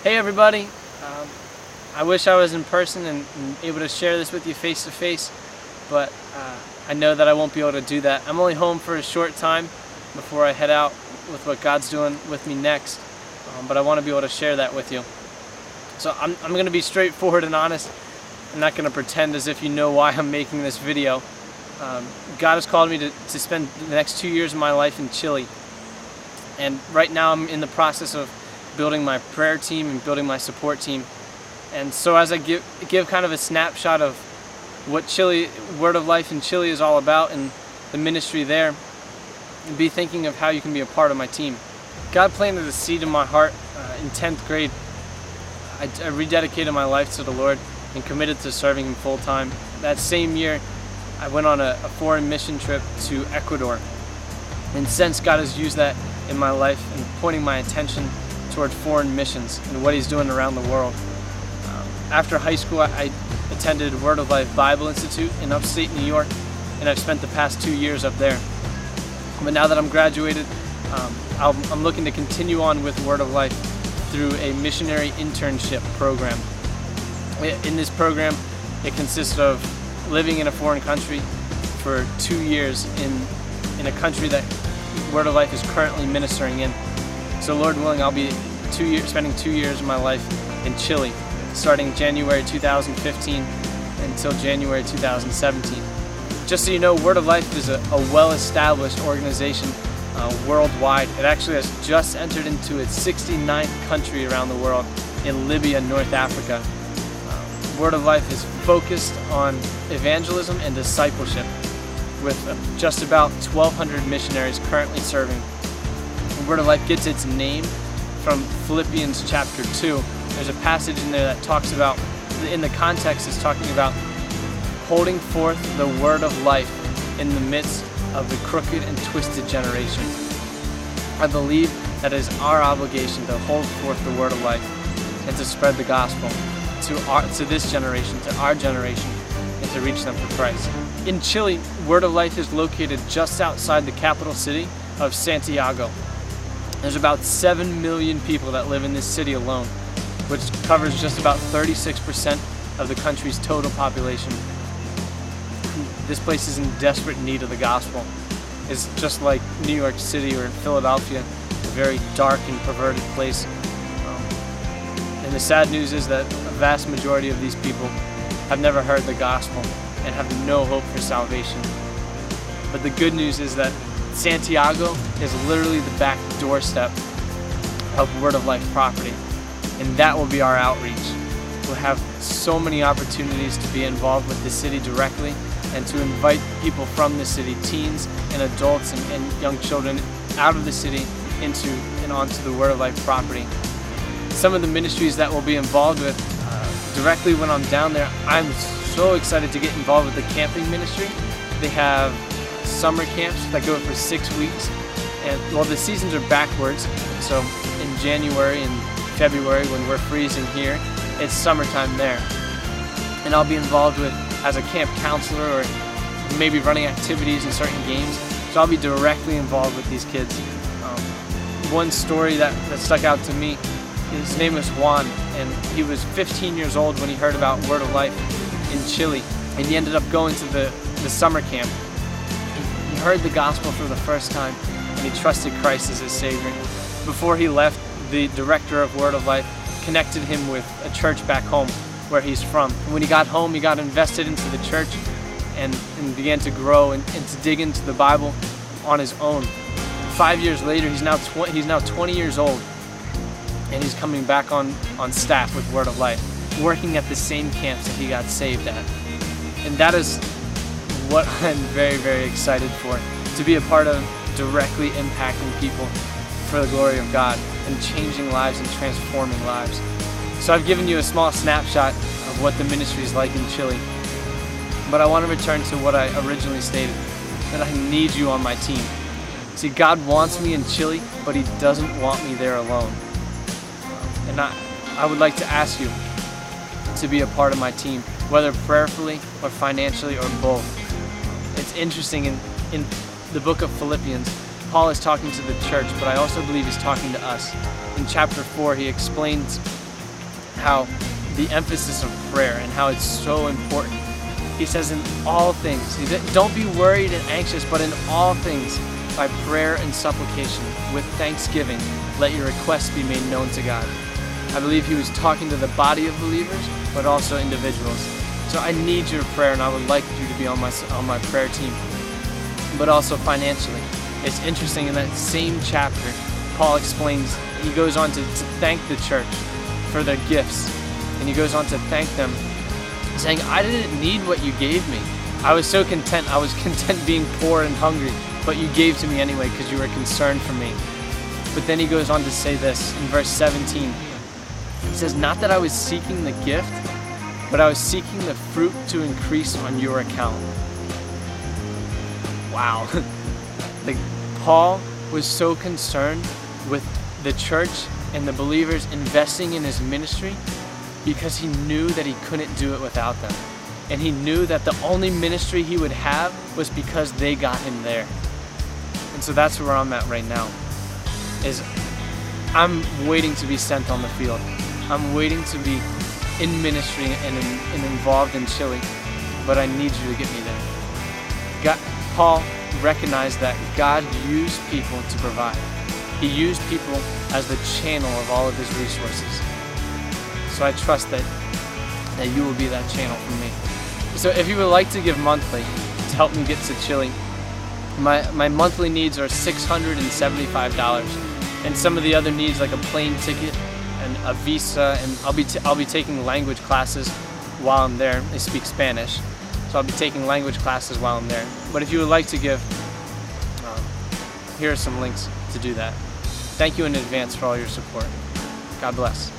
Hey everybody, I wish I was in person and able to share this with you face to face, but I know that I won't be able to do that. I'm only home for a short time before I head out with what God's doing with me next, but I want to be able to share that with you. So I'm going to be straightforward and honest. I'm not going to pretend as if you know why I'm making this video. God has called me to spend the next 2 years of my life in Chile, and right now I'm in the process of building my prayer team and building my support team. And so as I give kind of a snapshot of what Chile, Word of Life in Chile is all about and the ministry there, be thinking of how you can be a part of my team. God planted a seed in my heart in 10th grade. I rededicated my life to the Lord and committed to serving Him full time. That same year, I went on a foreign mission trip to Ecuador. And since God has used that in my life and pointing my attention toward foreign missions and what He's doing around the world. After high school, I attended Word of Life Bible Institute in upstate New York, and I've spent the past 2 years up there. But now that I'm graduated, I'm looking to continue on with Word of Life through a missionary internship program. In this program, it consists of living in a foreign country for 2 years in a country that Word of Life is currently ministering in. So Lord willing, I'll be spending 2 years of my life in Chile, starting January 2015 until January 2017. Just so you know, Word of Life is a well-established organization worldwide. It actually has just entered into its 69th country around the world in Libya, North Africa. Word of Life is focused on evangelism and discipleship, with just about 1,200 missionaries currently serving. Word of Life gets its name from Philippians chapter 2. There's a passage in there that talks about, in the context, it's talking about holding forth the word of life in the midst of the crooked and twisted generation. I believe that it is our obligation to hold forth the word of life and to spread the gospel to this generation, to our generation, and to reach them for Christ. In Chile, Word of Life is located just outside the capital city of Santiago. There's about 7 million people that live in this city alone, which covers just about 36% of the country's total population. This place is in desperate need of the gospel. It's just like New York City or Philadelphia, a very dark and perverted place. And the sad news is that a vast majority of these people have never heard the gospel and have no hope for salvation. But the good news is that Santiago is literally the back doorstep of Word of Life property, and that will be our outreach. We'll have so many opportunities to be involved with the city directly and to invite people from the city, teens and adults and young children, out of the city into and onto the Word of Life property. Some of the ministries that we'll be involved with directly when I'm down there, I'm so excited to get involved with the camping ministry. They have summer camps that go for 6 weeks, and well, the seasons are backwards, so in January and February when we're freezing here, it's summertime there. And I'll be involved with as a camp counselor or maybe running activities in certain games, so I'll be directly involved with these kids. One story that stuck out to me, his name was Juan, and he was 15 years old when he heard about Word of Life in Chile, and he ended up going to the summer camp. He heard the gospel for the first time, and he trusted Christ as his Savior. Before he left, the director of Word of Life connected him with a church back home where he's from. When he got home, he got invested into the church and began to grow and to dig into the Bible on his own. 5 years later, he's now 20 years old, and he's coming back on staff with Word of Life, working at the same camps that he got saved at. And that is what I'm very, very excited for, to be a part of directly impacting people for the glory of God and changing lives and transforming lives. So I've given you a small snapshot of what the ministry is like in Chile, but I want to return to what I originally stated, that I need you on my team. See, God wants me in Chile, but He doesn't want me there alone. And I would like to ask you to be a part of my team, whether prayerfully or financially or both. It's interesting, in the book of Philippians, Paul is talking to the church, but I also believe he's talking to us. In chapter 4, he explains how the emphasis of prayer and how it's so important. He says in all things, don't be worried and anxious, but in all things, by prayer and supplication, with thanksgiving, let your requests be made known to God. I believe he was talking to the body of believers, but also individuals. So I need your prayer, and I would like you to be on my prayer team, but also financially. It's interesting, in that same chapter, Paul explains, he goes on to thank the church for their gifts, and he goes on to thank them, saying, I didn't need what you gave me. I was so content. I was content being poor and hungry, but you gave to me anyway because you were concerned for me. But then he goes on to say this in verse 17. He says, not that I was seeking the gift, but I was seeking the fruit to increase on your account. Wow. Like, Paul was so concerned with the church and the believers investing in his ministry because he knew that he couldn't do it without them. And he knew that the only ministry he would have was because they got him there. And so that's where I'm at right now, is I'm waiting to be sent on the field. I'm waiting to be in ministry and involved in Chile, but I need you to get me there. Paul recognized that God used people to provide. He used people as the channel of all of his resources. So I trust that you will be that channel for me. So if you would like to give monthly to help me get to Chile, my monthly needs are $675, and some of the other needs, like a plane ticket and a visa, and I'll be taking language classes while I'm there. I speak Spanish, so I'll be taking language classes while I'm there. But if you would like to give, here are some links to do that. Thank you in advance for all your support. God bless.